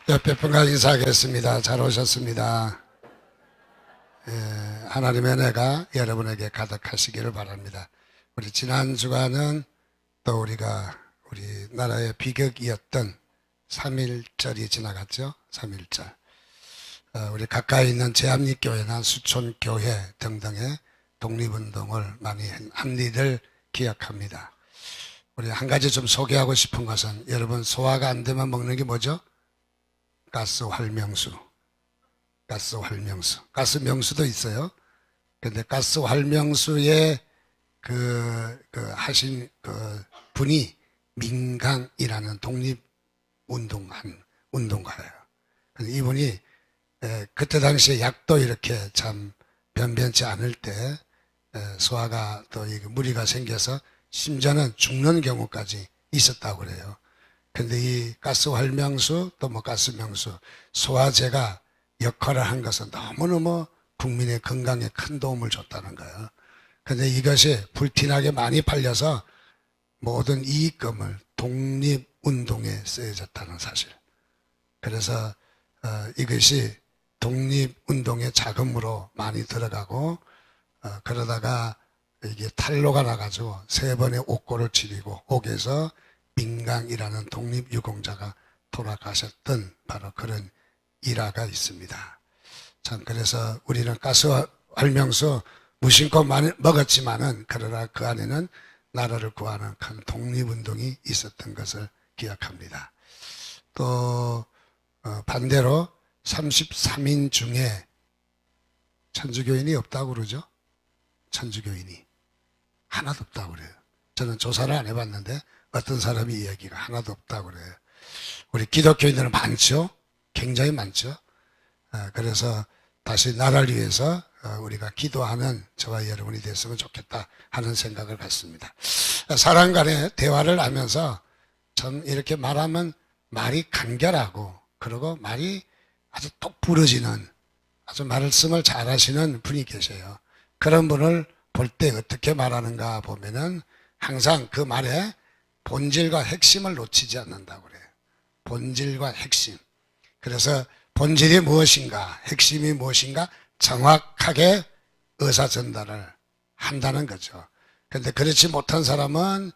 옆에 분과 인사하겠습니다. 잘 오셨습니다. 하나님의 은혜가 여러분에게 가득하시기를 바랍니다. 우리 지난 주간은 또 우리 나라의 비극이었던 3.1절이 지나갔죠. 3.1절. 우리 가까이 있는 제합리교회나 수촌교회 등등의 독립운동을 많이 한 일을 기억합니다. 우리 한 가지 좀 소개하고 싶은 것은, 여러분 소화가 안 되면 먹는 게 뭐죠? 가스활명수. 가스명수도 있어요. 근데 가스활명수에 하신 분이 민강이라는 독립운동가예요. 이분이 그때 당시에 약도 이렇게 참 변변치 않을 때 소화가 또 무리가 생겨서 심지어는 죽는 경우까지 있었다고 그래요. 근데 이 가스활명수 또 가스명수, 소화제가 역할을 한 것은 너무너무 국민의 건강에 큰 도움을 줬다는 거예요. 근데 이것이 불티나게 많이 팔려서 모든 이익금을 독립운동에 쓰여졌다는 사실. 그래서 이것이 독립운동의 자금으로 많이 들어가고, 그러다가 이게 탄로가 나가지고 3번의 옥고를 치르고 옥에서 민강이라는 독립유공자가 돌아가셨던 바로 그런 일화가 있습니다. 참, 그래서 우리는 가스활명수 무심코 많이 먹었지만은, 그러나 그 안에는 나라를 구하는 큰 독립운동이 있었던 것을 기억합니다. 또 반대로 33인 중에 천주교인이 없다고 그러죠. 천주교인이 하나도 없다고 그래요. 저는 조사를 안 해봤는데 어떤 사람이 이야기가 하나도 없다고 그래요. 우리 기독교인들은 많죠. 굉장히 많죠. 그래서 다시 나라를 위해서 우리가 기도하는 저와 여러분이 됐으면 좋겠다 하는 생각을 갖습니다. 사람 간의 대화를 하면서 참 이렇게 말하면 말이 간결하고, 그리고 말이 아주 똑 부러지는, 아주 말씀을 잘하시는 분이 계세요. 그런 분을 볼 때 어떻게 말하는가 보면은 항상 그 말에 본질과 핵심을 놓치지 않는다고 그래요. 본질과 핵심. 그래서 본질이 무엇인가, 핵심이 무엇인가 정확하게 의사 전달을 한다는 거죠. 그런데 그렇지 못한 사람은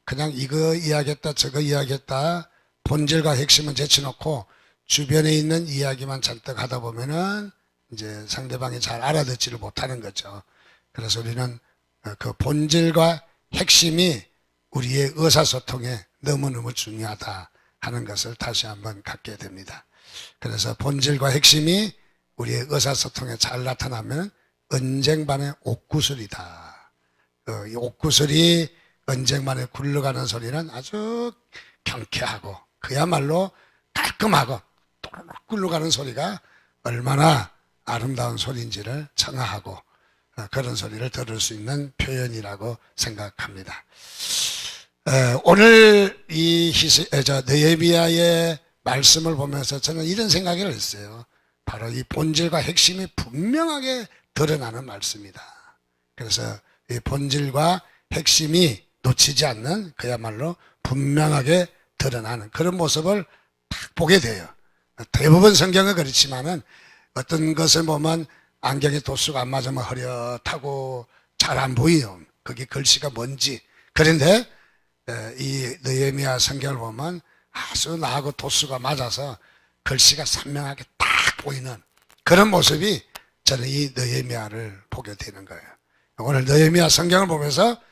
그냥 이거 이야기했다 저거 이야기했다, 본질과 핵심은 제쳐놓고 주변에 있는 이야기만 잔뜩 하다 보면은 이제 상대방이 잘 알아듣지를 못하는 거죠. 그래서 우리는 그 본질과 핵심이 우리의 의사소통에 너무너무 중요하다 하는 것을 다시 한번 갖게 됩니다. 그래서 본질과 핵심이 우리의 의사소통에 잘 나타나면 언쟁반의 옥구슬이다. 이 옥구슬이 언쟁반에 굴러가는 소리는 아주 경쾌하고 그야말로 깔끔하고 또르륵 굴러가는 소리가 얼마나 아름다운 소리인지를 청하하고 그런 소리를 들을 수 있는 표현이라고 생각합니다. 오늘 이 느헤미야의 말씀을 보면서 저는 이런 생각을 했어요. 바로 이 본질과 핵심이 분명하게 드러나는 말씀이다. 그래서 이 본질과 핵심이 놓치지 않는, 그야말로 분명하게 드러나는 그런 모습을 딱 보게 돼요. 대부분 성경은 그렇지만은 어떤 것을 보면 안경에 도수가 안 맞으면 흐릿하고 잘 안 보여요. 그게 글씨가 뭔지. 그런데 이 느헤미야 성경을 보면 아주 나하고 도수가 맞아서 글씨가 선명하게 딱 보이는 그런 모습이 저는 이 느헤미야를 보게 되는 거예요. 오늘 느헤미야 성경을 보면서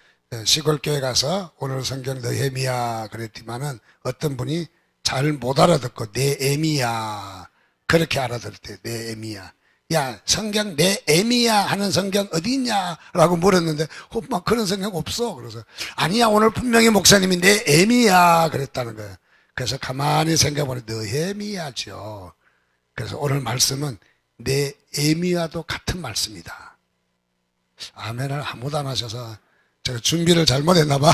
시골교회 가서 오늘 성경 느헤미야 그랬지만은 어떤 분이 잘 못 알아듣고 네에미야 그렇게 알아들을 때, 네에미야. 야, 성경 네에미야 하는 성경 어디 있냐라고 물었는데 막 그런 성경 없어. 그래서 아니야, 오늘 분명히 목사님이 네에미야 그랬다는 거예요. 그래서 가만히 생각해보니 느헤미야죠. 그래서 오늘 말씀은 네에미야도 같은 말씀이다. 아멘을 아무도 안 하셔서 제가 준비를 잘못했나 봐.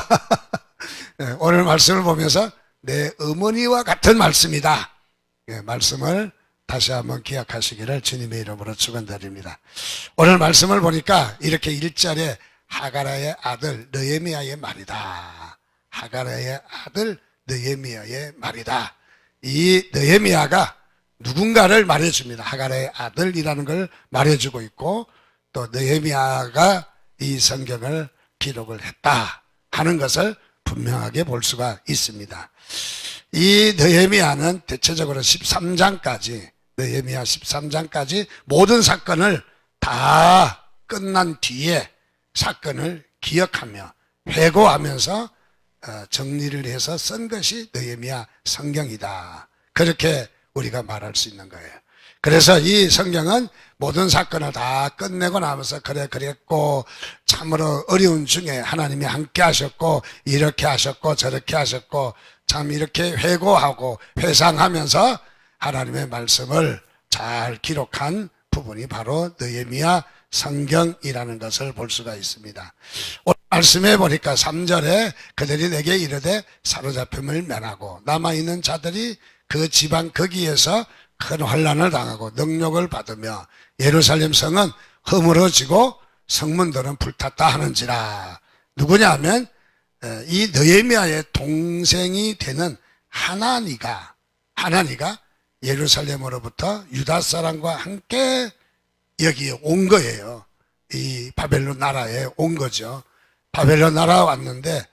오늘 말씀을 보면서 내 어머니와 같은 말씀이다. 말씀을 다시 한번 기억하시기를 주님의 이름으로 축원드립니다. 오늘 말씀을 보니까 이렇게 1절에 하가라의 아들 느헤미야의 말이다. 하가라의 아들 느헤미야의 말이다. 이 느헤미야가 누군가를 말해줍니다. 하갈의 아들이라는 걸 말해주고 있고, 또 느헤미야가 이 성경을 기록을 했다 하는 것을 분명하게 볼 수가 있습니다. 이 느헤미야는 대체적으로 13장까지, 느헤미야 13장까지 모든 사건을 다 끝난 뒤에 사건을 기억하며 회고하면서 정리를 해서 쓴 것이 느헤미야 성경이다. 그렇게 우리가 말할 수 있는 거예요. 그래서 이 성경은 모든 사건을 다 끝내고 나면서 그래 그랬고 참으로 어려운 중에 하나님이 함께 하셨고 이렇게 하셨고 저렇게 하셨고 참 이렇게 회고하고 회상하면서 하나님의 말씀을 잘 기록한 부분이 바로 느헤미야 성경이라는 것을 볼 수가 있습니다. 오늘 말씀해 보니까 3절에 그들이 내게 이르되 사로잡힘을 면하고 남아있는 자들이 그 지방 거기에서 큰 환난을 당하고 능욕을 받으며 예루살렘 성은 허물어지고 성문들은 불탔다 하는지라. 누구냐 하면 이 느헤미야의 동생이 되는 하나니가 예루살렘으로부터 유다 사람과 함께 여기에 온 거예요. 이 바벨론 나라에 온 거죠. 바벨론 나라에 왔는데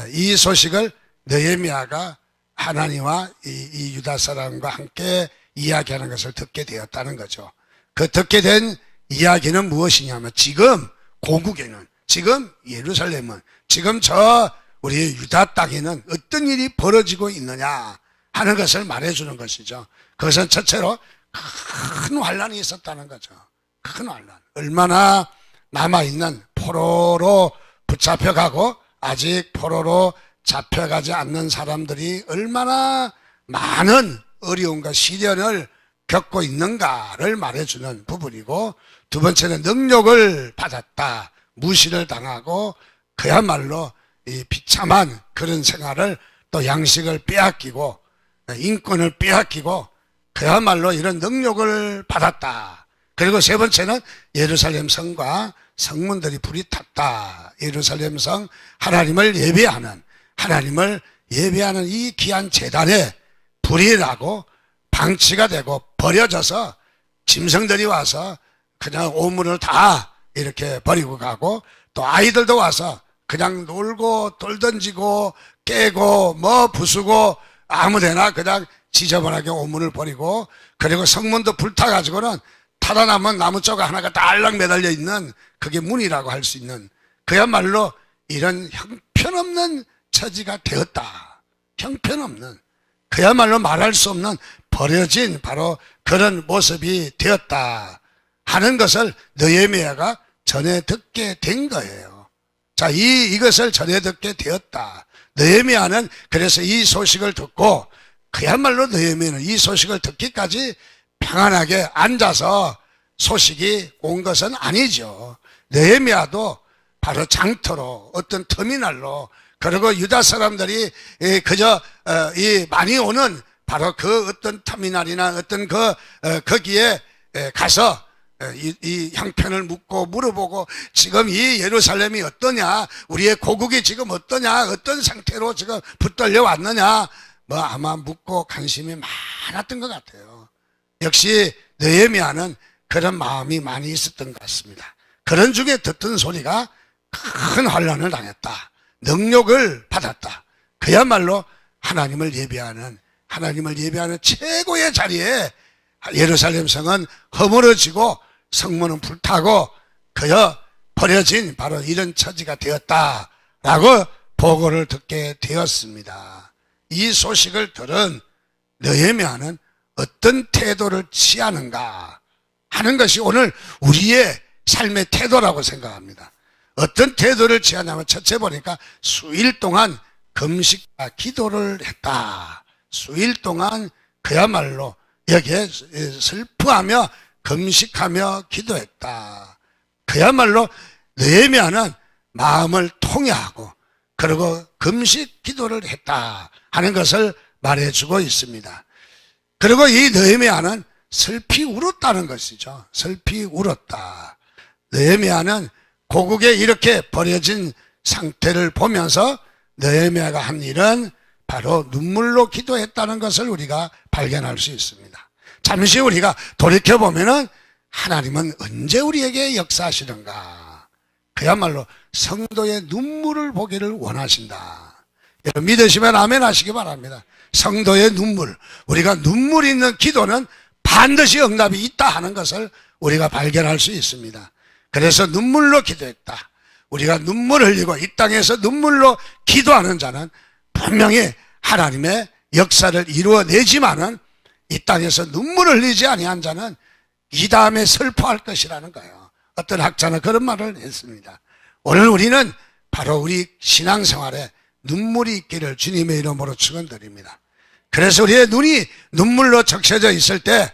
이 소식을 느헤미야가 하나니와 이 유다 사람과 함께 이야기하는 것을 듣게 되었다는 거죠. 그 듣게 된 이야기는 무엇이냐면 지금 고국에는, 지금 예루살렘은, 지금 저 우리 유다 땅에는 어떤 일이 벌어지고 있느냐 하는 것을 말해주는 것이죠. 그것은 첫째로 큰 환란이 있었다는 거죠. 큰 환란. 얼마나 남아있는 포로로 붙잡혀가고 아직 포로로 잡혀가지 않는 사람들이 얼마나 많은 어려움과 시련을 겪고 있는가를 말해주는 부분이고, 두 번째는 능욕을 받았다, 무시를 당하고 그야말로 이 비참한 그런 생활을, 또 양식을 빼앗기고 인권을 빼앗기고 그야말로 이런 능욕을 받았다. 그리고 세 번째는 예루살렘 성과 성문들이 불이 탔다. 예루살렘 성, 하나님을 예배하는 이 귀한 제단에 불이 나고 방치가 되고 버려져서 짐승들이 와서 그냥 오물을 다 이렇게 버리고 가고, 또 아이들도 와서 그냥 놀고 돌 던지고 깨고 뭐 부수고 아무데나 그냥 지저분하게 오물을 버리고, 그리고 성문도 불타가지고는 타다 남은 나무 조각 하나가 딸랑 매달려 있는 그게 문이라고 할 수 있는, 그야말로 이런 형편없는 처지가 되었다. 형편없는, 그야말로 말할 수 없는 버려진 바로 그런 모습이 되었다 하는 것을 느헤미야가 전해 듣게 된 거예요. 자, 이것을 전해 듣게 되었다. 느헤미야는 그래서 이 소식을 듣고, 그야말로 느헤미야는 이 소식을 듣기까지 평안하게 앉아서 소식이 온 것은 아니죠. 느헤미야도 바로 장터로, 어떤 터미널로, 그리고 유다 사람들이 그저 많이 오는 바로 그 어떤 터미널이나 어떤 거기에 가서 이 형편을 묻고 물어보고, 지금 이 예루살렘이 어떠냐, 우리의 고국이 지금 어떠냐, 어떤 상태로 지금 붙들려 왔느냐, 뭐 아마 묻고 관심이 많았던 것 같아요. 역시 느헤미야는 그런 마음이 많이 있었던 것 같습니다. 그런 중에 듣던 소리가 큰 환난을 당했다, 능욕을 받았다, 그야말로 하나님을 예배하는 최고의 자리에 예루살렘 성은 허물어지고 성문은 불타고 그여 버려진 바로 이런 처지가 되었다라고 보고를 듣게 되었습니다. 이 소식을 들은 느헤미야는 어떤 태도를 취하는가 하는 것이 오늘 우리의 삶의 태도라고 생각합니다. 어떤 태도를 취하냐면, 첫째 보니까 수일 동안 금식과 기도를 했다. 수일 동안 그야말로 여기에 슬퍼하며 금식하며 기도했다. 그야말로 느헤미야는 마음을 통회하고 그리고 금식 기도를 했다 하는 것을 말해주고 있습니다. 그리고 이 느헤미야는 슬피 울었다는 것이죠. 슬피 울었다. 느헤미야는 고국에 이렇게 버려진 상태를 보면서 느헤미야가 한 일은 바로 눈물로 기도했다는 것을 우리가 발견할 수 있습니다. 잠시 우리가 돌이켜보면은 하나님은 언제 우리에게 역사하시는가? 그야말로 성도의 눈물을 보기를 원하신다. 여러분 믿으시면 아멘 하시기 바랍니다. 성도의 눈물, 우리가 눈물 있는 기도는 반드시 응답이 있다 하는 것을 우리가 발견할 수 있습니다. 그래서 눈물로 기도했다. 우리가 눈물 흘리고 이 땅에서 눈물로 기도하는 자는 분명히 하나님의 역사를 이루어내지만은 이 땅에서 눈물을 흘리지 아니한 자는 이 다음에 슬퍼할 것이라는 거예요. 어떤 학자는 그런 말을 했습니다. 오늘 우리는 바로 우리 신앙생활에 눈물이 있기를 주님의 이름으로 축원드립니다. 그래서 우리의 눈이 눈물로 적셔져 있을 때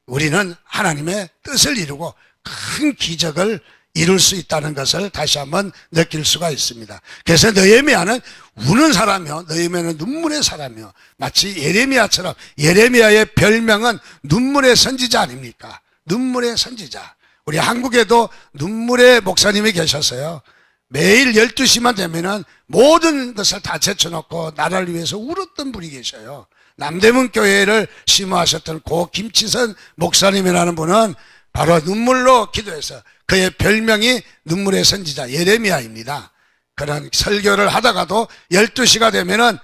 우리는 하나님의 뜻을 이루고 큰 기적을 이룰 수 있다는 것을 다시 한번 느낄 수가 있습니다. 그래서 느헤미야는 우는 사람이요, 느헤미야는 눈물의 사람이요, 마치 예레미야처럼, 예레미야의 별명은 눈물의 선지자 아닙니까? 눈물의 선지자. 우리 한국에도 눈물의 목사님이 계셨어요. 매일 12시만 되면은 모든 것을 다 제쳐놓고 나라를 위해서 울었던 분이 계셔요. 남대문 교회를 심호하셨던 고 김치선 목사님이라는 분은 바로 눈물로 기도해서 그의 별명이 눈물의 선지자 예레미야입니다. 그런 설교를 하다가도 12시가 되면은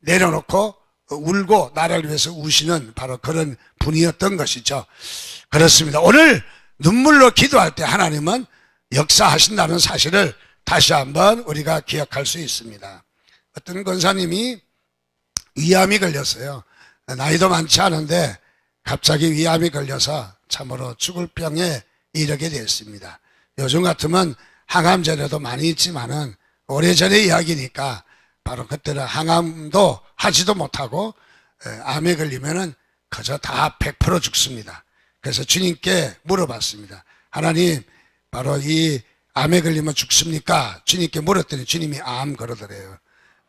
내려놓고 울고 나라를 위해서 우시는 바로 그런 분이었던 것이죠. 그렇습니다. 오늘 눈물로 기도할 때 하나님은 역사하신다는 사실을 다시 한번 우리가 기억할 수 있습니다. 어떤 권사님이 위암이 걸렸어요. 나이도 많지 않은데 갑자기 위암이 걸려서 참으로 죽을 병에 이르게 됐습니다. 요즘 같으면 항암제로도 많이 있지만은 오래전의 이야기니까 바로 그때는 항암도 하지도 못하고 암에 걸리면은 그저 다 100% 죽습니다. 그래서 주님께 물어봤습니다. 하나님, 바로 이 암에 걸리면 죽습니까? 주님께 물었더니 주님이 암 그러더래요.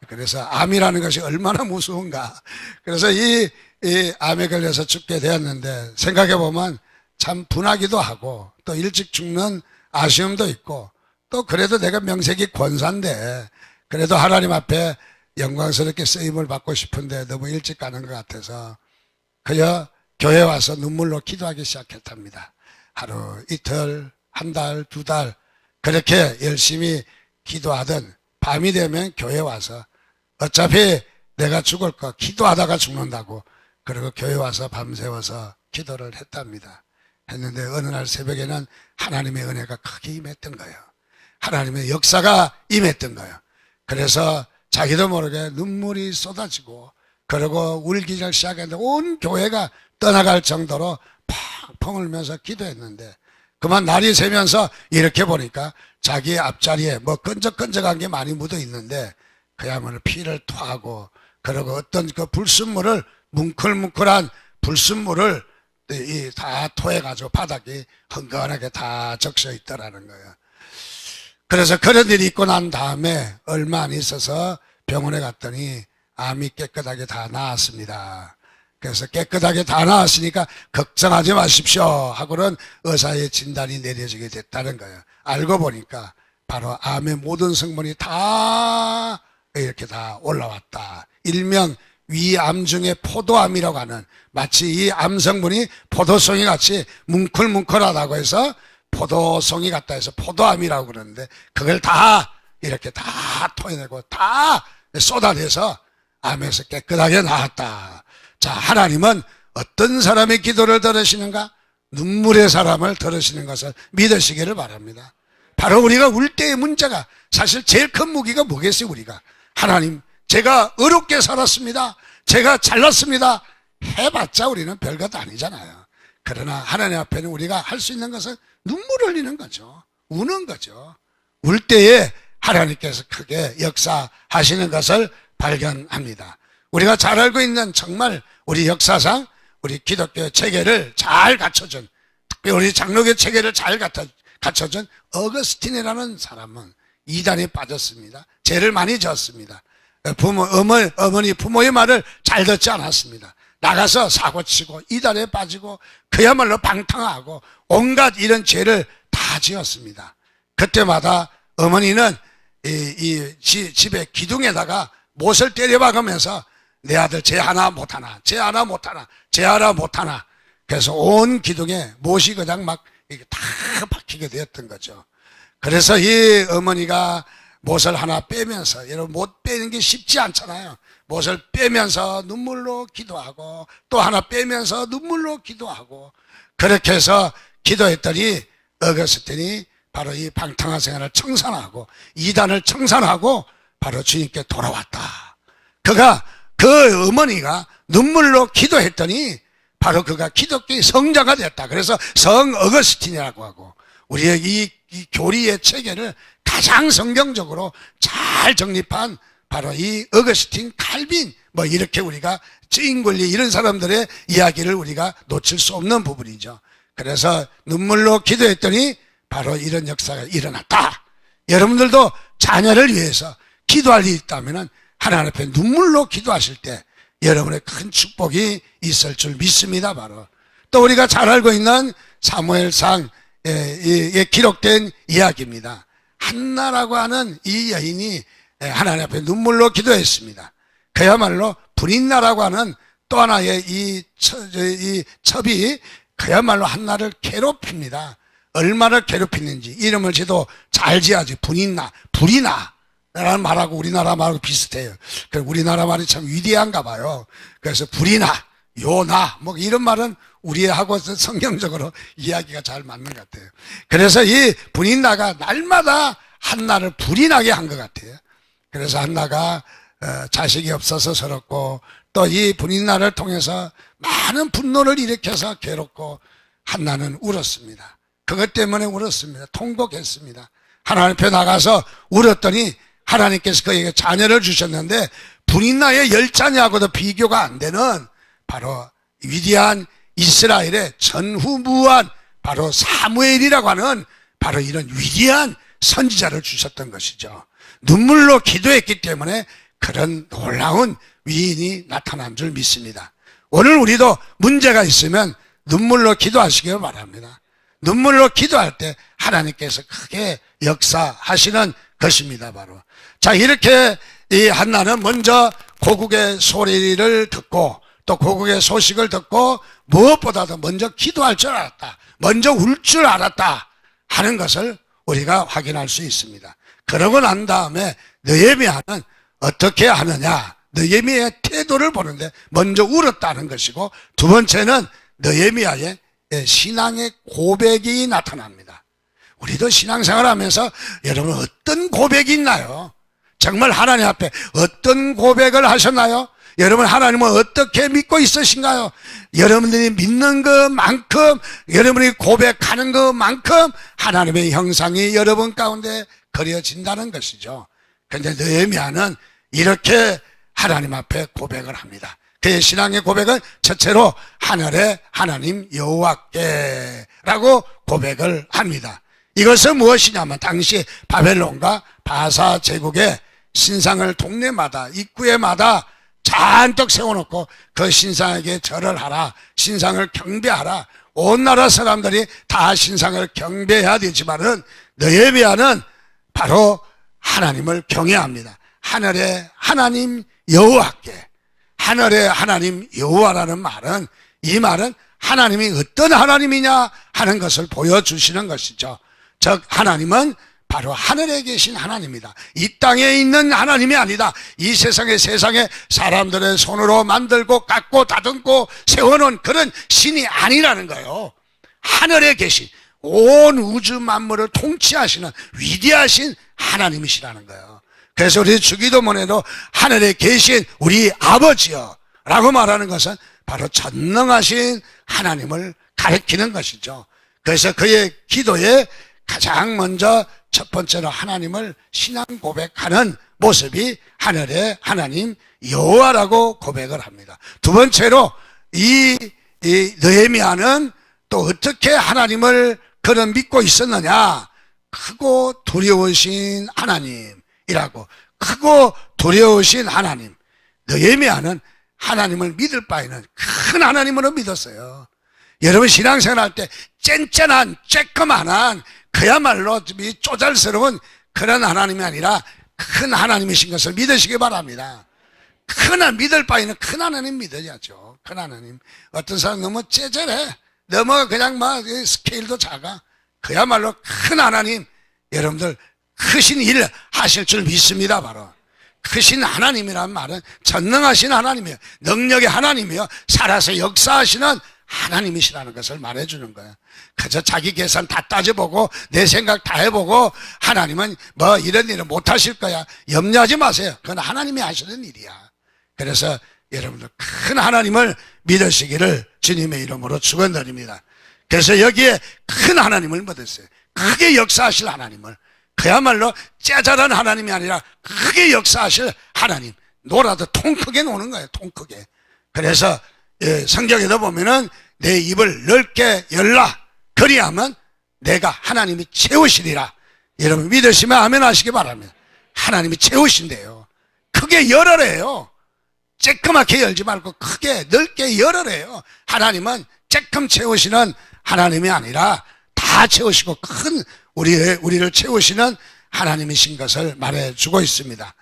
그래서 암이라는 것이 얼마나 무서운가. 그래서 이 암에 걸려서 죽게 되었는데 생각해보면 참 분하기도 하고 또 일찍 죽는 아쉬움도 있고 또 그래도 내가 명색이 권사인데 그래도 하나님 앞에 영광스럽게 쓰임을 받고 싶은데 너무 일찍 가는 것 같아서 그저 교회 와서 눈물로 기도하기 시작했답니다. 하루, 이틀, 한 달, 두 달 그렇게 열심히 기도하던 밤이 되면 교회 와서 어차피 내가 죽을 거 기도하다가 죽는다고 그리고 교회 와서 밤새워서 기도를 했답니다. 했는데 어느 날 새벽에는 하나님의 은혜가 크게 임했던 거예요. 하나님의 역사가 임했던 거예요. 그래서 자기도 모르게 눈물이 쏟아지고 그리고 울기를 시작했는데 온 교회가 떠나갈 정도로 펑펑 울면서 기도했는데 그만 날이 새면서 이렇게 보니까 자기 앞자리에 뭐 끈적끈적한 게 많이 묻어 있는데 그야말로 피를 토하고 그리고 어떤 그 불순물을 뭉클뭉클한 불순물을 다 토해가지고 바닥이 흥건하게 다 적셔 있더라는 거예요. 그래서 그런 일이 있고 난 다음에 얼마 안 있어서 병원에 갔더니 암이 깨끗하게 다 나았습니다. 그래서 깨끗하게 다 나았으니까 걱정하지 마십시오 하고는 의사의 진단이 내려지게 됐다는 거예요. 알고 보니까 바로 암의 모든 성분이 다 이렇게 다 올라왔다. 일명 위암 중에 포도암이라고 하는 마치 이 암 성분이 포도송이 같이 뭉클뭉클하다고 해서 포도송이 같다 해서 포도암이라고 그러는데 그걸 다 이렇게 다 토해내고 다 쏟아내서 암에서 깨끗하게 나았다. 자, 하나님은 어떤 사람의 기도를 들으시는가? 눈물의 사람을 들으시는 것을 믿으시기를 바랍니다. 바로 우리가 울 때의 문제가 사실 제일 큰 무기가 뭐겠어요? 우리가 하나님, 제가 의롭게 살았습니다, 제가 잘났습니다 해봤자 우리는 별것 아니잖아요. 그러나 하나님 앞에는 우리가 할 수 있는 것은 눈물 흘리는 거죠. 우는 거죠. 울 때에 하나님께서 크게 역사하시는 것을 발견합니다. 우리가 잘 알고 있는 정말 우리 역사상 우리 기독교 체계를 잘 갖춰준, 특별히 우리 장로교 체계를 잘 갖춰준 어거스틴이라는 사람은 이단에 빠졌습니다. 죄를 많이 졌습니다. 어머니 부모의 말을 잘 듣지 않았습니다. 나가서 사고치고 이단에 빠지고 그야말로 방탕하고 온갖 이런 죄를 다 지었습니다. 그때마다 어머니는 집에 기둥에다가 못을 때려박으면서 내 아들 쟤 하나 못하나, 쟤 하나 못하나, 쟤 하나 못하나. 그래서 온 기둥에 못이 그냥 막 이게 다 박히게 되었던 거죠. 그래서 이 어머니가 못을 하나 빼면서, 여러분 못 빼는 게 쉽지 않잖아요. 못을 빼면서 눈물로 기도하고 또 하나 빼면서 눈물로 기도하고, 그렇게 해서 기도했더니 어거스틴이 바로 이 방탕한 생활을 청산하고 이단을 청산하고 바로 주님께 돌아왔다. 그 어머니가 눈물로 기도했더니 바로 그가 기독교의 성자가 됐다. 그래서 성 어거스틴이라고 하고, 우리의 이 교리의 체계를 가장 성경적으로 잘 정립한 바로 이 어거스틴, 칼빈, 뭐 이렇게 우리가 찌잉글리 이런 사람들의 이야기를 우리가 놓칠 수 없는 부분이죠. 그래서 눈물로 기도했더니 바로 이런 역사가 일어났다. 여러분들도 자녀를 위해서 기도할 일이 있다면 하나님 앞에 눈물로 기도하실 때 여러분의 큰 축복이 있을 줄 믿습니다. 바로 또 우리가 잘 알고 있는 사무엘상에 기록된 이야기입니다. 한나라고 하는 이 여인이 하나님 앞에 눈물로 기도했습니다. 그야말로 분인나라고 하는 또 하나의 이 첩이 그야말로 한나를 괴롭힙니다. 얼마나 괴롭히는지 이름을 지도 잘 지어야지. 분인나, 불이나 라는 말하고 우리나라 말하고 비슷해요. 우리나라 말이 참 위대한가 봐요. 그래서 불이나, 요나, 뭐 이런 말은 우리하고 성경적으로 이야기가 잘 맞는 것 같아요. 그래서 이 분인나가 날마다 한나를 불이 나게 한 것 같아요. 그래서 한나가 자식이 없어서 서럽고 또 이 분인나를 통해서 많은 분노를 일으켜서 괴롭고 한나는 울었습니다. 그것 때문에 울었습니다. 통곡했습니다. 하나님 앞에 나가서 울었더니 하나님께서 그에게 자녀를 주셨는데 분인나의 10자녀하고도 비교가 안 되는 바로 위대한 이스라엘의 전후무한 바로 사무엘이라고 하는 바로 이런 위대한 선지자를 주셨던 것이죠. 눈물로 기도했기 때문에 그런 놀라운 위인이 나타난 줄 믿습니다. 오늘 우리도 문제가 있으면 눈물로 기도하시길 바랍니다. 눈물로 기도할 때 하나님께서 크게 역사하시는 것입니다. 바로 자, 이렇게 이 한나는 먼저 고국의 소리를 듣고 또 고국의 소식을 듣고 무엇보다도 먼저 기도할 줄 알았다, 먼저 울 줄 알았다 하는 것을 우리가 확인할 수 있습니다. 그러고 난 다음에 느헤미야는 어떻게 하느냐, 느헤미야의 태도를 보는데 먼저 울었다는 것이고, 두 번째는 느헤미야의 신앙의 고백이 나타납니다. 우리도 신앙생활 하면서 여러분 어떤 고백이 있나요? 정말 하나님 앞에 어떤 고백을 하셨나요? 여러분 하나님은 어떻게 믿고 있으신가요? 여러분들이 믿는 것만큼, 여러분이 고백하는 것만큼 하나님의 형상이 여러분 가운데 그려진다는 것이죠. 그런데 느헤미야는 이렇게 하나님 앞에 고백을 합니다. 그의 신앙의 고백은 첫째로 하늘의 하나님 여호와께라고 고백을 합니다. 이것은 무엇이냐면 당시 바벨론과 바사 제국의 신상을 동네마다 입구에마다 잔뜩 세워놓고 그 신상에게 절을 하라, 신상을 경배하라. 온 나라 사람들이 다 신상을 경배해야 되지만은 느헤미야는 바로 하나님을 경외합니다. 하늘의 하나님 여호와께. 하늘의 하나님 여호와라는 말은, 이 말은 하나님이 어떤 하나님이냐 하는 것을 보여주시는 것이죠. 즉 하나님은 바로 하늘에 계신 하나님이다. 이 땅에 있는 하나님이 아니다. 이 세상에 사람들의 손으로 만들고 깎고 다듬고 세워놓은 그런 신이 아니라는 거예요. 하늘에 계신, 온 우주 만물을 통치하시는 위대하신 하나님이시라는 거예요. 그래서 우리 주기도문에도 하늘에 계신 우리 아버지여 라고 말하는 것은 바로 전능하신 하나님을 가리키는 것이죠. 그래서 그의 기도에 가장 먼저 첫 번째로 하나님을 신앙 고백하는 모습이 하늘의 하나님 여호와라고 고백을 합니다. 두 번째로 이 느헤미야는 또 어떻게 하나님을 그는 믿고 있었느냐, 크고 두려우신 하나님이라고. 크고 두려우신 하나님. 느헤미야는 하나님을 믿을 바에는 큰 하나님으로 믿었어요. 여러분 신앙생활 할 때 쨍쨍한 쬐끄만한 그야말로 쪼잘스러운 그런 하나님이 아니라 큰 하나님이신 것을 믿으시기 바랍니다. 믿을 바에는 큰 하나님 믿어야죠. 큰 하나님. 어떤 사람 너무 째절해. 너무 그냥 막 스케일도 작아. 그야말로 큰 하나님. 여러분들 크신 일 하실 줄 믿습니다. 바로 크신 하나님이란 말은 전능하신 하나님이에요. 능력의 하나님이요, 살아서 역사하시는 하나님이시라는 것을 말해주는 거예요. 그저 자기 계산 다 따져보고 내 생각 다 해보고 하나님은 뭐 이런 일은 못하실 거야, 염려하지 마세요. 그건 하나님이 하시는 일이야. 그래서 여러분들 큰 하나님을 믿으시기를 주님의 이름으로 축원드립니다. 그래서 여기에 큰 하나님을 믿었어요. 크게 역사하실 하나님을. 그야말로 짜잘한 하나님이 아니라 크게 역사하실 하나님. 놀아도 통 크게 노는 거예요. 통 크게. 그래서 성경에도 보면은 내 입을 넓게 열라, 그리하면 내가 하나님이 채우시리라. 여러분 믿으시면 아멘 하시기 바랍니다. 하나님이 채우신대요. 크게 열어래요. 쬐끄맣게 열지 말고 크게 넓게 열어래요. 하나님은 쬐끔 채우시는 하나님이 아니라 다 채우시고 큰 우리를 채우시는 하나님이신 것을 말해주고 있습니다.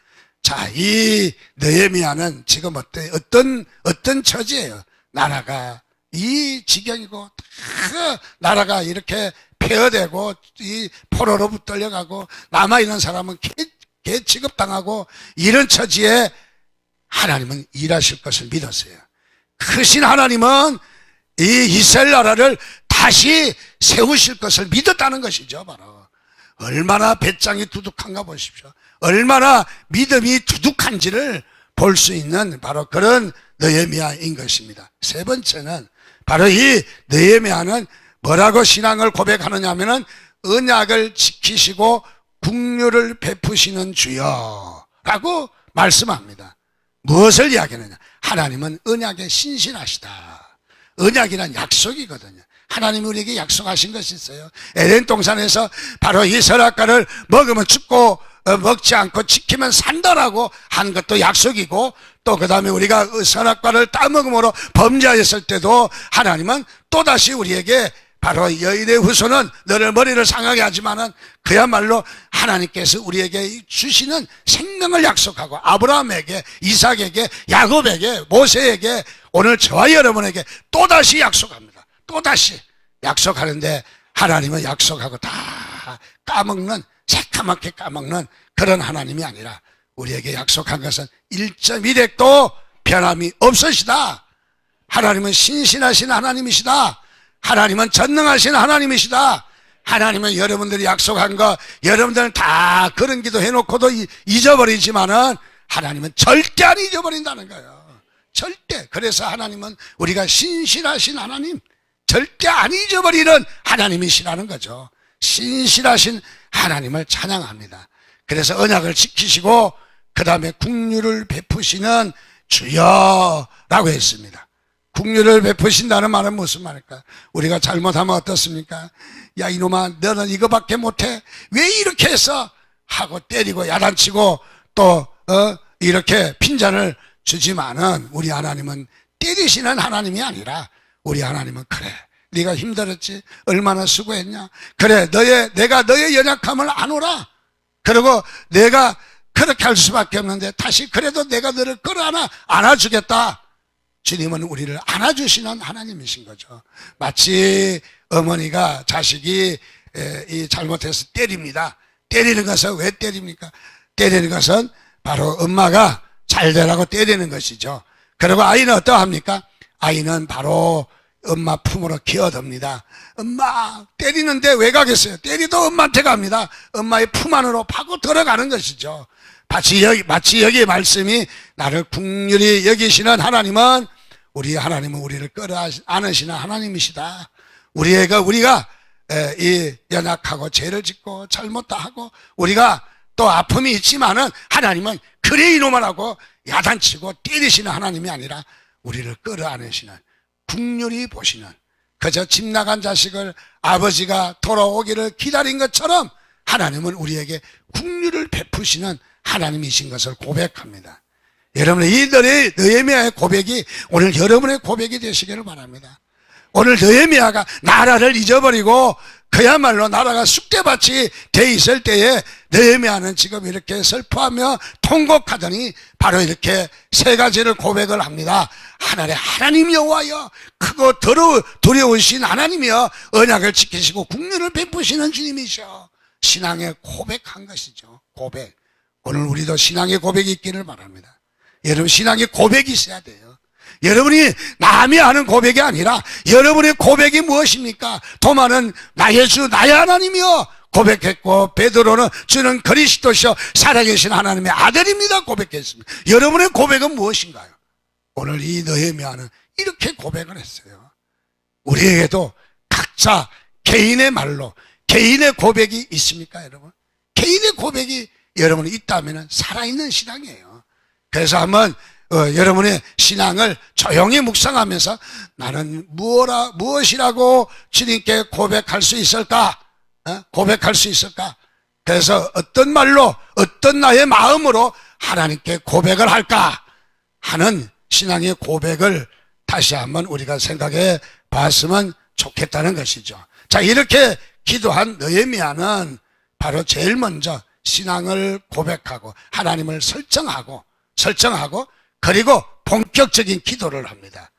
자, 이 느헤미야는 지금 어떤 처지예요? 나라가 이 지경이고, 나라가 이렇게 폐허되고, 이 포로로 붙들려가고, 남아있는 사람은 개 취급당하고, 이런 처지에 하나님은 일하실 것을 믿었어요. 크신 하나님은 이 이스라엘 나라를 다시 세우실 것을 믿었다는 것이죠. 바로 얼마나 배짱이 두둑한가 보십시오. 얼마나 믿음이 두둑한지를 볼 수 있는 바로 그런 느헤미야인 것입니다. 세 번째는 바로 이 느헤미야는 뭐라고 신앙을 고백하느냐 하면은 언약을 지키시고 국류를 베푸시는 주여라고 말씀합니다. 무엇을 이야기하느냐? 하나님은 언약에 신실하시다. 언약이란 약속이거든요. 하나님이 우리에게 약속하신 것이 있어요. 에덴 동산에서 바로 이 선악과를 먹으면 죽고 먹지 않고 지키면 산다라고 한 것도 약속이고, 또 그 다음에 우리가 선악과를 따먹음으로 범죄하였을 때도 하나님은 또다시 우리에게 바로 여인의 후손은 너를 머리를 상하게 하지만은 그야말로 하나님께서 우리에게 주시는 생명을 약속하고, 아브라함에게, 이삭에게, 야곱에게, 모세에게, 오늘 저와 여러분에게 또다시 약속합니다. 또다시 약속하는데 하나님은 약속하고 다 까먹는, 새까맣게 까먹는 그런 하나님이 아니라 우리에게 약속한 것은 1.1핵도 변함이 없으시다. 하나님은 신실하신 하나님이시다. 하나님은 전능하신 하나님이시다. 하나님은 여러분들이 약속한 거 여러분들은 다 그런 기도 해놓고도 잊어버리지만은 하나님은 절대 안 잊어버린다는 거예요. 절대. 그래서 하나님은 우리가 신실하신 하나님, 절대 안 잊어버리는 하나님이시라는 거죠. 신실하신 하나님을 찬양합니다. 그래서 언약을 지키시고 그 다음에 국류를 베푸시는 주여라고 했습니다. 국류를 베푸신다는 말은 무슨 말일까? 우리가 잘못하면 어떻습니까? 야 이놈아, 너는 이거밖에 못해, 왜 이렇게 해서 하고 때리고 야단치고 또 이렇게 핀잔을 주지만은, 우리 하나님은 때리시는 하나님이 아니라 우리 하나님은 그래, 네가 힘들었지, 얼마나 수고했냐, 그래 내가 너의 연약함을 아노라, 그리고 내가 그렇게 할 수밖에 없는데 다시 그래도 내가 너를 끌어안아 안아주겠다. 주님은 우리를 안아주시는 하나님이신 거죠. 마치 어머니가 자식이 잘못해서 때립니다. 때리는 것은 왜 때립니까? 때리는 것은 바로 엄마가 잘 되라고 때리는 것이죠. 그리고 아이는 어떠합니까? 아이는 바로 엄마 품으로 기어듭니다. 엄마 때리는데 왜 가겠어요? 때리도 엄마한테 갑니다. 엄마의 품 안으로 파고 들어가는 것이죠. 마치 여기 말씀이 나를 긍휼히 여기시는 하나님은, 우리 하나님은 우리를 끌어안으시는 하나님이시다. 우리가 이 연약하고 죄를 짓고 잘못도 하고 우리가 또 아픔이 있지만은 하나님은 그래 이놈을 하고 야단치고 때리시는 하나님이 아니라 우리를 끌어안으시는, 긍휼히 보시는, 그저 집 나간 자식을 아버지가 돌아오기를 기다린 것처럼 하나님은 우리에게 긍휼을 베푸시는 하나님이신 것을 고백합니다. 여러분의 이 느헤미야의 고백이 오늘 여러분의 고백이 되시기를 바랍니다. 오늘 느헤미야가 나라를 잊어버리고 그야말로 나라가 쑥대밭이 돼 있을 때에 느헤미야는 지금 이렇게 슬퍼하며 통곡하더니 바로 이렇게 세 가지를 고백을 합니다. 하늘의 하나님 여호와여, 크고 두려우신 하나님이여, 언약을 지키시고 국률을 베푸시는 주님이셔. 신앙의 고백한 것이죠. 고백. 오늘 우리도 신앙의 고백이 있기를 바랍니다. 여러분, 신앙의 고백이 있어야 돼요. 여러분이 남이 하는 고백이 아니라 여러분의 고백이 무엇입니까? 도마는 나의 주 나의 하나님이여 고백했고, 베드로는 주는 그리스도시여 살아계신 하나님의 아들입니다 고백했습니다. 여러분의 고백은 무엇인가요? 오늘 이 느헤미야는 이렇게 고백을 했어요. 우리에게도 각자 개인의 말로 개인의 고백이 있습니까 여러분? 개인의 고백이 여러분이 있다면 살아있는 신앙이에요. 그래서 한번 여러분의 신앙을 조용히 묵상하면서 나는 무엇이라고 주님께 고백할 수 있을까? 고백할 수 있을까? 그래서 어떤 말로, 어떤 나의 마음으로 하나님께 고백을 할까 하는 신앙의 고백을 다시 한번 우리가 생각해 봤으면 좋겠다는 것이죠. 자, 이렇게 기도한 느헤미야는 바로 제일 먼저 신앙을 고백하고 하나님을 설정하고 그리고 본격적인 기도를 합니다.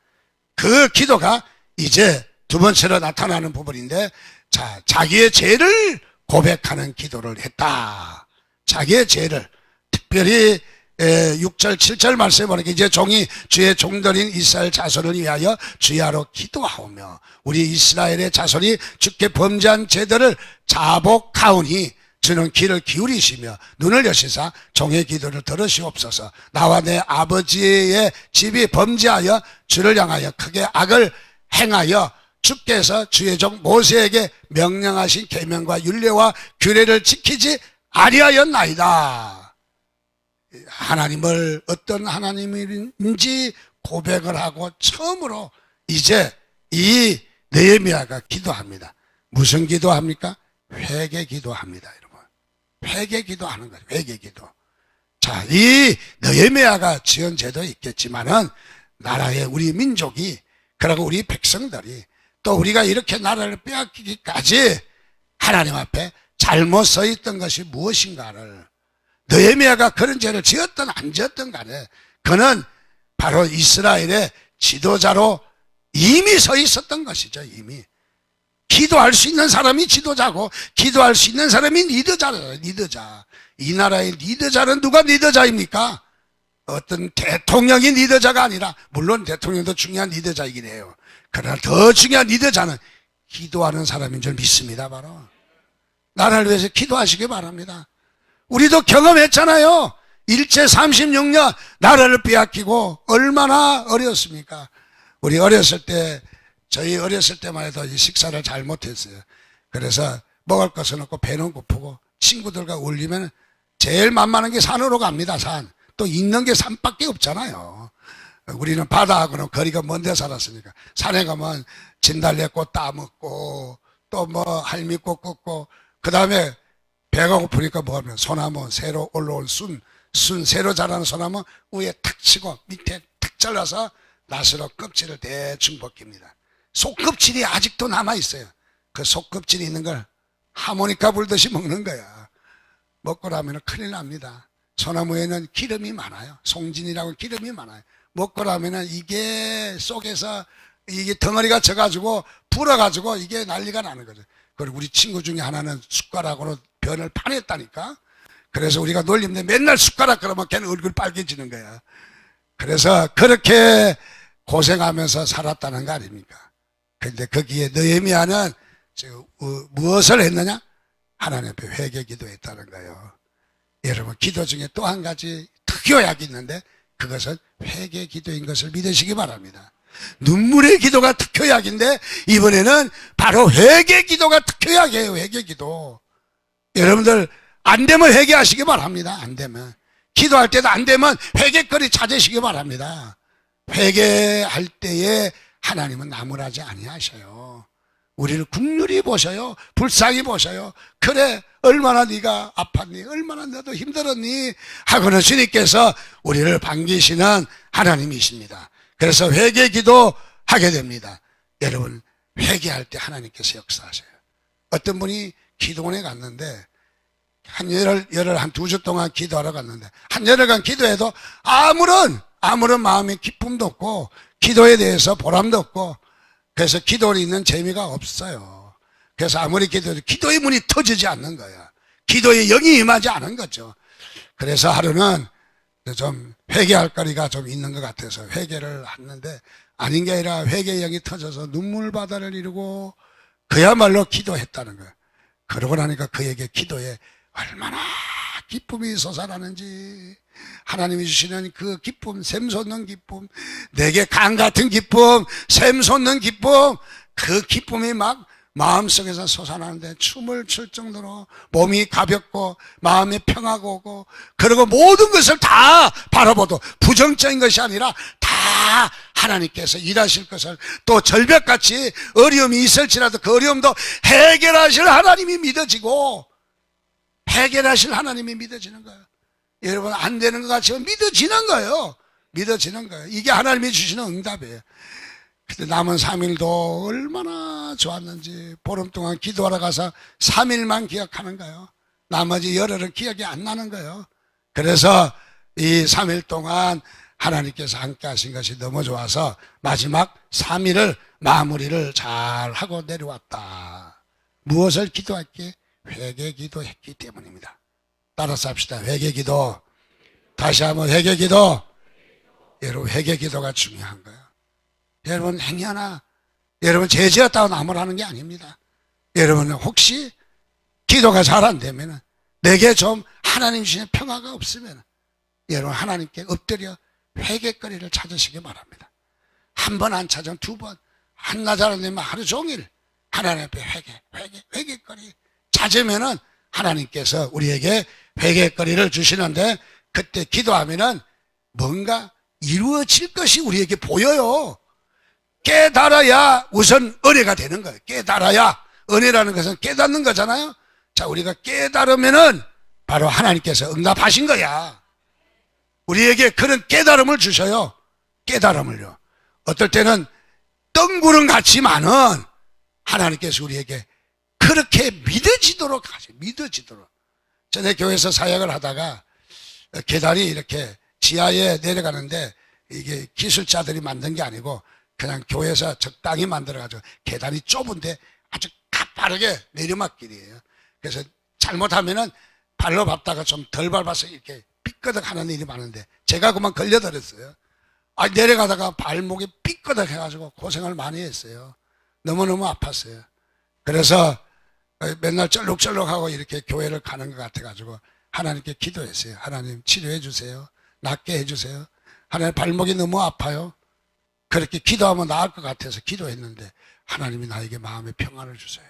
그 기도가 이제 두 번째로 나타나는 부분인데, 자, 자기의 죄를 고백하는 기도를 했다. 자기의 죄를, 특별히 6절 7절 말씀에 보니까 이제 종이 주의 종들인 이스라엘 자손을 위하여 주야로 기도하오며 우리 이스라엘의 자손이 주께 범죄한 죄들을 자복하오니 주는 귀를 기울이시며 눈을 여시사 종의 기도를 들으시옵소서. 나와 내 아버지의 집이 범죄하여 주를 향하여 크게 악을 행하여 주께서 주의 종 모세에게 명령하신 계명과 율례와 규례를 지키지 아니하였나이다. 하나님을 어떤 하나님인지 고백을 하고 처음으로 이제 이 느헤미야가 기도합니다. 무슨 기도합니까? 회개 기도합니다, 여러분. 회개 기도하는 거예요. 회개 기도. 자, 이 느헤미야가 지은 죄도 있겠지만은 나라의 우리 민족이, 그리고 우리 백성들이, 또 우리가 이렇게 나라를 빼앗기기까지 하나님 앞에 잘못 서 있던 것이 무엇인가를, 느헤미야가 그런 죄를 지었든 안 지었든 간에 그는 바로 이스라엘의 지도자로 이미 서 있었던 것이죠. 이미 기도할 수 있는 사람이 지도자고 기도할 수 있는 사람이 리더자예요. 리더자. 이 나라의 리더자는 누가 리더자입니까? 어떤 대통령이 리더자가 아니라, 물론 대통령도 중요한 리더자이긴 해요. 그러나 더 중요한 리더자는 기도하는 사람인 줄 믿습니다. 바로 나라를 위해서 기도하시기 바랍니다. 우리도 경험했잖아요. 일제 36년 나라를 빼앗기고 얼마나 어려웠습니까? 우리 어렸을 때, 저희 어렸을 때만 해도 이 식사를 잘 못했어요. 그래서 먹을 것은 없고 배는 고프고 친구들과 어울리면 제일 만만한 게 산으로 갑니다. 산. 또 있는 게 산밖에 없잖아요. 우리는 바다하고는 거리가 먼 데 살았으니까 산에 가면 진달래꽃 따먹고 또 뭐 할미꽃 꺾고, 그 다음에 배가 고프니까 뭐 하면 소나무 새로 올라온 순 새로 자라는 소나무 위에 탁 치고 밑에 탁 잘라서 낫으로 껍질을 대충 벗깁니다. 속껍질이 아직도 남아있어요. 그 속껍질이 있는 걸 하모니카 불듯이 먹는 거야. 먹고 나면 큰일 납니다. 소나무에는 기름이 많아요. 송진이라고 기름이 많아요. 먹고 나면 이게 속에서 이게 덩어리가 져가지고 불어가지고 이게 난리가 나는 거죠. 그리고 우리 친구 중에 하나는 숟가락으로 변을 파냈다니까. 그래서 우리가 놀림데 맨날 숟가락 그러면 걔는 얼굴 빨개지는 거야. 그래서 그렇게 고생하면서 살았다는 거 아닙니까? 근데 거기에 느헤미야는 무엇을 했느냐? 하나님 앞에 회개 기도했다는 거예요. 여러분, 기도 중에 또 한 가지 특효약이 있는데 그것은 회개 기도인 것을 믿으시기 바랍니다. 눈물의 기도가 특효약인데 이번에는 바로 회개 기도가 특효약이에요. 회개 기도. 여러분들 안 되면 회개하시기 바랍니다. 안 되면, 기도할 때도 안 되면 회개거리 찾으시기 바랍니다. 회개할 때에 하나님은 나무라지 아니하셔요. 우리를 긍휼히 보셔요. 불쌍히 보셔요. 그래, 얼마나 네가 아팠니? 얼마나 너도 힘들었니? 하고는 주님께서 우리를 반기시는 하나님이십니다. 그래서 회개 기도 하게 됩니다. 여러분 회개할 때 하나님께서 역사하셔요. 어떤 분이 기도원에 갔는데 한 열흘 한 2주 동안 기도하러 갔는데 한 열흘간 기도해도 아무런 마음의 기쁨도 없고 기도에 대해서 보람도 없고 그래서 기도에 있는 재미가 없어요. 그래서 아무리 기도해도 기도의 문이 터지지 않는 거야. 기도의 영이 임하지 않은 거죠. 그래서 하루는 좀 회개할 거리가 좀 있는 것 같아서 회개를 했는데 아닌 게 아니라 회개의 영이 터져서 눈물바다를 이루고 그야말로 기도했다는 거예요. 그러고 나니까 그에게 기도에 얼마나 기쁨이 솟아나는지 하나님이 주시는 그 기쁨, 샘솟는 기쁨, 내게 강 같은 기쁨, 샘솟는 기쁨, 그 기쁨이 막 마음속에서 솟아나는데 춤을 출 정도로 몸이 가볍고 마음에 평화가 오고 그리고 모든 것을 다 바라보도 부정적인 것이 아니라 다 하나님께서 일하실 것을 또 절벽같이 어려움이 있을지라도 그 어려움도 해결하실 하나님이 믿어지고 해결하실 하나님이 믿어지는 거예요. 여러분 안 되는 것 같지만 믿어지는 거예요. 믿어지는 거예요. 이게 하나님이 주시는 응답이에요. 그때 남은 3일도 얼마나 좋았는지 보름 동안 기도하러 가서 3일만 기억하는 거예요. 나머지 열흘은 기억이 안 나는 거예요. 그래서 이 3일 동안 하나님께서 함께 하신 것이 너무 좋아서 마지막 3일을 마무리를 잘 하고 내려왔다. 무엇을 기도했기에? 회개 기도했기 때문입니다. 따라서 합시다. 회개 기도. 다시 한번 회개 기도. 여러분 회개 기도가 중요한 거예요. 여러분 행여나 여러분 죄 지었다고 나무라는 게 아닙니다. 여러분은 혹시 기도가 잘 안 되면 내게 좀 하나님 주시는 평화가 없으면 여러분 하나님께 엎드려 회개거리를 찾으시기 바랍니다. 한 번 안 찾으면 두 번, 한나절 안 되면 하루 종일 하나님 앞에 회개거리 찾으면은 하나님께서 우리에게 회개거리를 주시는데 그때 기도하면은 뭔가 이루어질 것이 우리에게 보여요. 깨달아야 우선 은혜가 되는 거예요. 깨달아야. 은혜라는 것은 깨닫는 거잖아요. 자, 우리가 깨달으면은 바로 하나님께서 응답하신 거야. 우리에게 그런 깨달음을 주셔요. 깨달음을요. 어떨 때는 뜬구름 같지만은 하나님께서 우리에게 그렇게 믿어지도록 하죠. 믿어지도록. 전에 교회에서 사역을 하다가 계단이 이렇게 지하에 내려가는데 이게 기술자들이 만든 게 아니고 그냥 교회에서 적당히 만들어가지고 계단이 좁은데 아주 가파르게 내리막길이에요. 그래서 잘못하면은 발로 밟다가 좀 덜 밟아서 이렇게 삐끄덕 하는 일이 많은데 제가 그만 걸려들었어요. 내려가다가 발목이 삐끄덕 해가지고 고생을 많이 했어요. 너무너무 아팠어요. 그래서 맨날 쩔룩쩔룩하고 이렇게 교회를 가는 것 같아가지고 하나님께 기도했어요. 하나님 치료해 주세요. 낫게 해주세요. 하나님 발목이 너무 아파요. 그렇게 기도하면 나을 것 같아서 기도했는데 하나님이 나에게 마음의 평안을 주세요.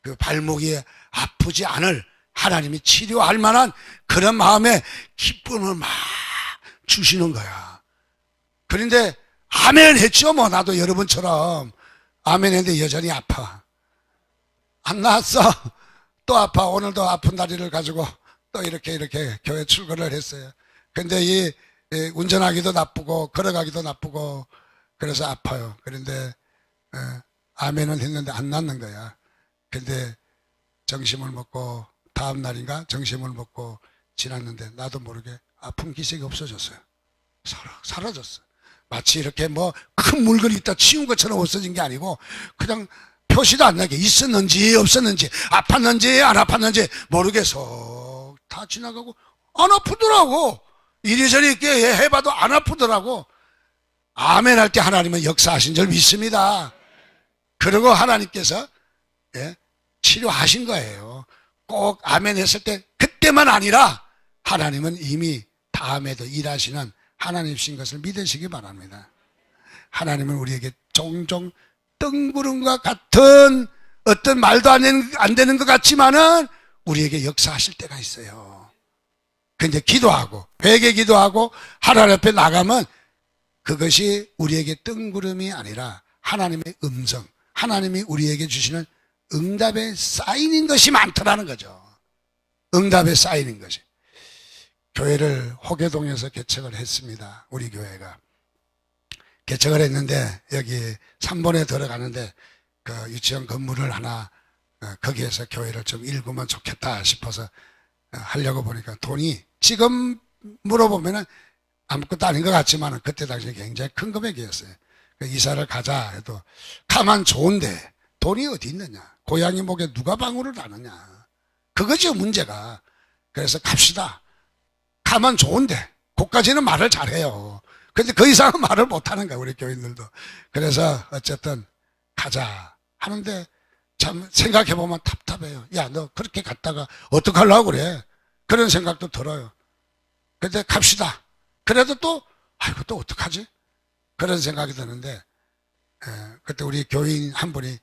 그 발목이 아프지 않을 하나님이 치료할 만한 그런 마음의 기쁨을 막 주시는 거야. 그런데 아멘 했죠. 뭐 나도 여러분처럼 아멘 했는데 여전히 아파. 안 나았어. 또 아파. 오늘도 아픈 다리를 가지고 또 이렇게 교회 출근을 했어요. 근데 이 운전하기도 나쁘고 걸어가기도 나쁘고 그래서 아파요. 그런데 아멘은 했는데 안 낫는 거야. 근데 정심을 먹고 다음 날인가 정심을 먹고 지났는데 나도 모르게 아픈 기색이 없어졌어요. 사라졌어. 마치 이렇게 뭐 큰 물건이 있다 치운 것처럼 없어진 게 아니고 그냥 표시도 안 나게 있었는지 없었는지 아팠는지 안 아팠는지 모르겠어. 다 지나가고 안 아프더라고. 이리저리 이렇게 해봐도 안 아프더라고. 아멘 할 때 하나님은 역사하신 줄 믿습니다. 그리고 하나님께서 치료하신 거예요. 꼭 아멘 했을 때 그때만 아니라 하나님은 이미 다음에도 일하시는 하나님이신 것을 믿으시기 바랍니다. 하나님은 우리에게 종종 뜬구름과 같은 어떤 말도 안 되는 것 같지만은 우리에게 역사하실 때가 있어요. 근데 기도하고 회개 기도하고 하나님 앞에 나가면 그것이 우리에게 뜬구름이 아니라 하나님의 음성, 하나님이 우리에게 주시는 응답의 사인인 것이 많더라는 거죠. 응답의 사인인 것이. 교회를 호계동에서 개척을 했습니다. 우리 교회가. 개척을 했는데 여기 3번에 들어가는데 그 유치원 건물을 하나 거기에서 교회를 좀 일구면 좋겠다 싶어서 하려고 보니까 돈이 지금 물어보면은 아무것도 아닌 것 같지만 그때 당시에 굉장히 큰 금액이었어요. 이사를 가자 해도 가만 좋은데 돈이 어디 있느냐, 고양이 목에 누가 방울을 다느냐, 그거죠 문제가. 그래서 갑시다. 가만 좋은데 그까지는 말을 잘해요. 근데 그 이상은 말을 못하는 거야 우리 교인들도. 그래서 어쨌든 가자 하는데 참 생각해보면 답답해요. 야, 너 그렇게 갔다가 어떡하려고 그래, 그런 생각도 들어요. 근데 갑시다. 그래도 또 아이고 또 어떡하지, 그런 생각이 드는데 그때 우리 교인 한 분이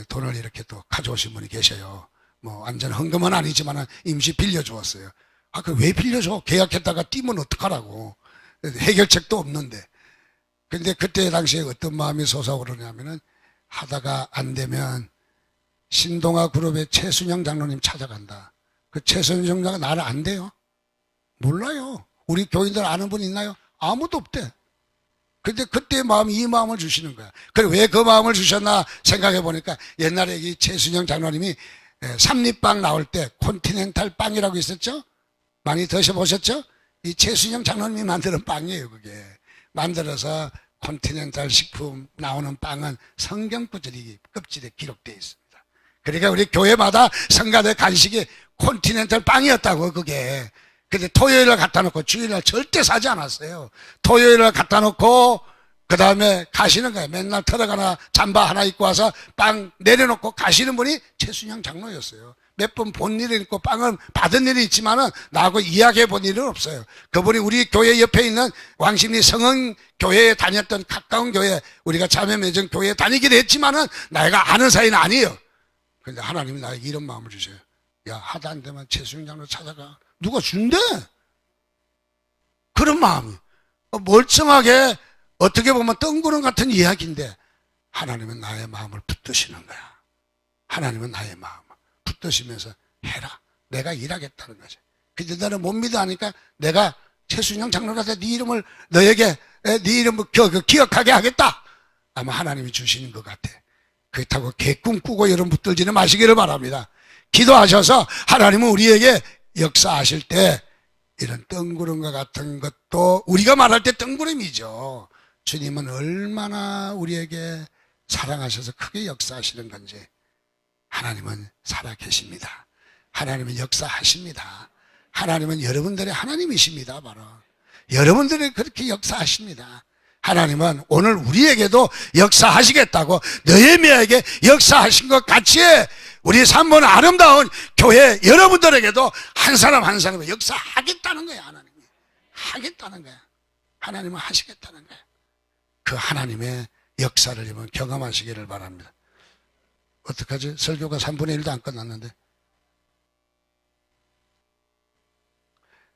돈을 이렇게 또 가져오신 분이 계셔요. 뭐 완전 헌금은 아니지만 임시 빌려주었어요. 아, 그 왜 빌려줘? 계약했다가 뛰면 어떡하라고. 해결책도 없는데. 근데 그때 당시에 어떤 마음이 솟아오르냐면은 하다가 안 되면 신동아 그룹의 최순영 장로님 찾아간다. 그 최순영 장로가 나를 안 돼요? 몰라요. 우리 교인들 아는 분 있나요? 아무도 없대. 근데 그때 마음이 이 마음을 주시는 거야. 그래, 왜 그 마음을 주셨나 생각해 보니까 옛날에 이 최순영 장로님이 삼립빵 나올 때 콘티넨탈 빵이라고 있었죠? 많이 드셔보셨죠? 이 최순영 장로님이 만드는 빵이에요, 그게. 만들어서 콘티넨탈 식품 나오는 빵은 성경 구절이 껍질에 기록되어 있습니다. 그러니까 우리 교회마다 성가대 간식이 콘티넨탈 빵이었다고, 그게. 근데 토요일날 갖다 놓고 주일날 절대 사지 않았어요. 토요일날 갖다 놓고 그 다음에 가시는 거예요. 맨날 트럭 하나 잠바 하나 입고 와서 빵 내려놓고 가시는 분이 최순영 장로였어요. 몇 번 본 일이 있고 빵을 받은 일이 있지만은 나하고 이야기해 본 일은 없어요. 그분이 우리 교회 옆에 있는 왕십리 성흥 교회에 다녔던 가까운 교회, 우리가 자매 매정 교회에 다니기도 했지만은 내가 아는 사이는 아니에요. 근데 하나님이 나에게 이런 마음을 주셔요. 야, 하다 안 되면 최순영 장로 찾아가. 누가 준대? 그런 마음이. 멀쩡하게 어떻게 보면 뜬구름 같은 이야기인데 하나님은 나의 마음을 붙드시는 거야. 하나님은 나의 마음을 붙드시면서 해라. 내가 일하겠다는 거지. 근데 너는 못 믿어 하니까 내가 최순영 장로한테 네 이름을 너에게 네 이름을 기억하게 하겠다. 아마 하나님이 주시는 것 같아. 그렇다고 개꿈 꾸고 여러분 붙들지는 마시기를 바랍니다. 기도하셔서 하나님은 우리에게 역사하실 때 이런 뜬구름과 같은 것도 우리가 말할 때 뜬구름이죠. 주님은 얼마나 우리에게 사랑하셔서 크게 역사하시는 건지. 하나님은 살아계십니다. 하나님은 역사하십니다. 하나님은 여러분들의 하나님이십니다. 바로 여러분들이 그렇게 역사하십니다. 하나님은 오늘 우리에게도 역사하시겠다고, 느헤미야에게 역사하신 것 같이 우리 3번 아름다운 교회 여러분들에게도 한 사람 한 사람을 역사하겠다는 거야. 하나님이 하겠다는 거야. 하나님은 하시겠다는 거야. 그 하나님의 역사를 여러분 경험하시기를 바랍니다. 어떡하지? 설교가 3분의 1도 안 끝났는데.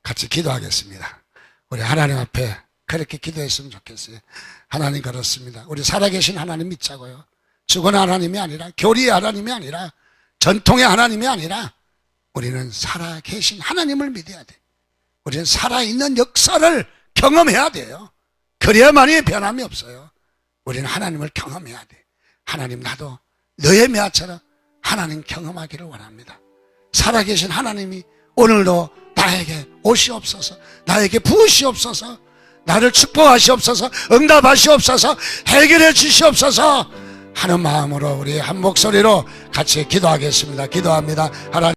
같이 기도하겠습니다. 우리 하나님 앞에 그렇게 기도했으면 좋겠어요. 하나님 그렇습니다. 우리 살아계신 하나님 믿자고요. 죽은 하나님이 아니라, 교리의 하나님이 아니라, 전통의 하나님이 아니라 우리는 살아계신 하나님을 믿어야 돼. 우리는 살아있는 역사를 경험해야 돼요. 그래야만이 변함이 없어요. 우리는 하나님을 경험해야 돼. 하나님, 나도 느헤미야처럼 하나님 경험하기를 원합니다. 살아계신 하나님이 오늘도 나에게 오시옵소서, 나에게 부으시옵소서, 나를 축복하시옵소서, 응답하시옵소서, 해결해 주시옵소서 하는 마음으로 우리 한 목소리로 같이 기도하겠습니다. 기도합니다. 하나님.